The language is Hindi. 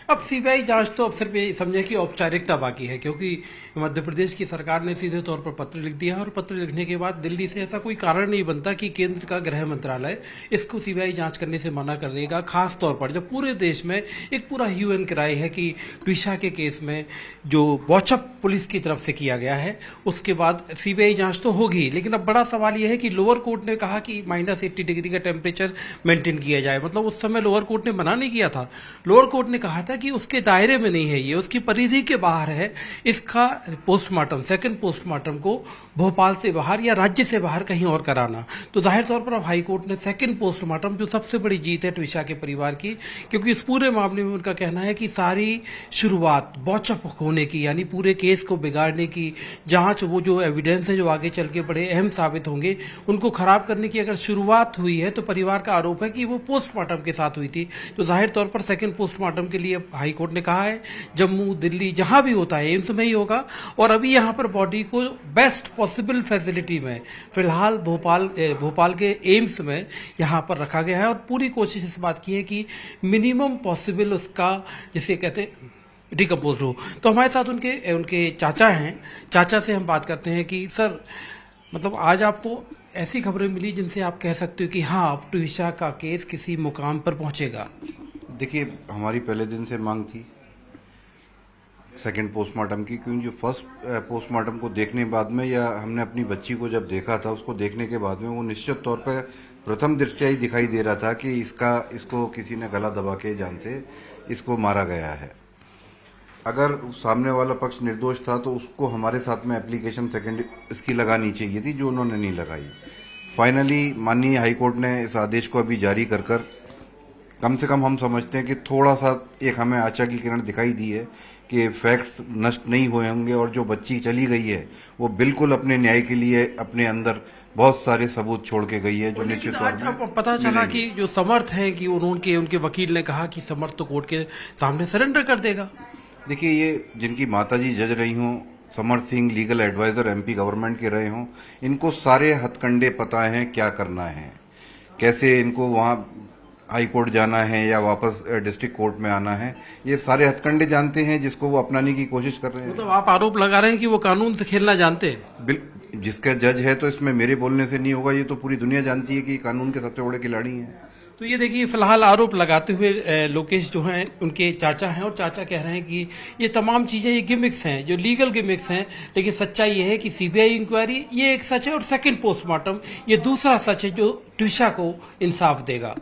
अब सीबीआई जांच तो अब सिर्फ ये समझे कि औपचारिकता बाकी है, क्योंकि मध्य प्रदेश की सरकार ने सीधे तौर पर पत्र लिख दिया है और पत्र लिखने के बाद दिल्ली से ऐसा कोई कारण नहीं बनता कि केंद्र का गृह मंत्रालय इसको सीबीआई जांच करने से मना कर देगा। खास तौर पर जब पूरे देश में एक पूरा ह्यू एंड क्राई है कि ट्विशा के केस में जो वॉचअप पुलिस की तरफ से किया गया है उसके बाद सीबीआई जांच तो होगी, लेकिन अब बड़ा सवाल यह है कि लोअर कोर्ट ने कहा कि -80 डिग्री का टेम्परेचर मेंटेन किया जाए। मतलब उस समय लोअर कोर्ट ने मना नहीं किया था। लोअर कोर्ट ने कहा था कि उसके दायरे में नहीं है, ये उसकी परिधि के बाहर है। इसका पोस्टमार्टम, सेकंड पोस्टमार्टम को भोपाल से बाहर या राज्य से बाहर कहीं और कराना। तो जाहिर तौर पर अब हाई कोर्ट ने सेकंड पोस्टमार्टम, जो सबसे बड़ी जीत है ट्विशा के परिवार की, क्योंकि इस पूरे मामले में उनका कहना है कि सारी शुरुआत बॉचअप होने की, यानी पूरे केस को बिगाड़ने की, जांच, वो जो एविडेंस है जो आगे चल के बड़े अहम साबित होंगे उनको खराब करने की अगर शुरुआत हुई है, तो परिवार का आरोप है कि वो पोस्टमार्टम के साथ हुई थी। तो जाहिर तौर पर सेकंड पोस्टमार्टम के लिए हाई कोर्ट ने कहा है जम्मू, दिल्ली, जहां भी होता है एम्स में ही होगा। और अभी यहां पर बॉडी को बेस्ट पॉसिबल फैसिलिटी में फिलहाल भोपाल के एम्स में यहां पर रखा गया है और पूरी कोशिश इस बात की है कि मिनिमम पॉसिबल उसका, जिसे कहते हैं, डिकम्पोज हो। तो हमारे साथ उनके चाचा हैं। चाचा से हम बात करते हैं कि सर, मतलब आज आपको ऐसी खबरें मिली जिनसे आप कह सकते हो कि हाँ, अब ट्विशा का केस किसी मुकाम पर पहुंचेगा। देखिए, हमारी पहले दिन से मांग थी सेकंड पोस्टमार्टम की, क्योंकि जो फर्स्ट पोस्टमार्टम को देखने बाद में, या हमने अपनी बच्ची को जब देखा था उसको देखने के बाद में, वो निश्चित तौर पर प्रथम दृष्टया ही दिखाई दे रहा था कि इसको किसी ने गला दबा के जान से इसको मारा गया है। अगर सामने वाला पक्ष निर्दोष था तो उसको हमारे साथ में एप्लीकेशन सेकंड इसकी लगानी चाहिए थी, जो उन्होंने नहीं लगाई। फाइनली माननीय हाईकोर्ट ने इस आदेश को अभी जारी कर कम से कम हम समझते हैं कि थोड़ा सा एक हमें आशा की किरण दिखाई दी है कि फैक्ट्स नष्ट नहीं हुए होंगे और जो बच्ची चली गई है वो बिल्कुल अपने न्याय के लिए अपने अंदर बहुत सारे सबूत छोड़ के गई है, जो निश्चित तौर पर पता चला कि जो समर्थ हैं कि उनके वकील ने कहा कि समर्थ तो कोर्ट के सामने सरेंडर कर देगा। देखिए, ये जिनकी माताजी जज रही हों, Samar Singh legal advisor MP government के रहे हों, इनको सारे हथकंडे पता हैं क्या करना है, कैसे इनको वहाँ हाई कोर्ट जाना है या वापस डिस्ट्रिक्ट कोर्ट में आना है। ये सारे हथकंडे जानते हैं, जिसको वो अपनाने की कोशिश कर रहे हैं। मतलब आप आरोप लगा रहे हैं कि वो कानून से खेलना जानते हैं। जिसका जज है तो इसमें मेरे बोलने से नहीं होगा, ये तो पूरी दुनिया जानती है कि कानून के सबसे बड़े खिलाड़ी हैं। तो ये देखिए, फिलहाल आरोप लगाते हुए लोकेश जो हैं उनके चाचा हैं, और चाचा कह रहे हैं कि ये तमाम चीजें ये गिमिक्स हैं, जो लीगल गिमिक्स हैं, लेकिन सच्चाई ये है कि सीबीआई इंक्वायरी ये एक सच है और सेकंड पोस्टमार्टम ये दूसरा सच है जो ट्विशा को इंसाफ देगा।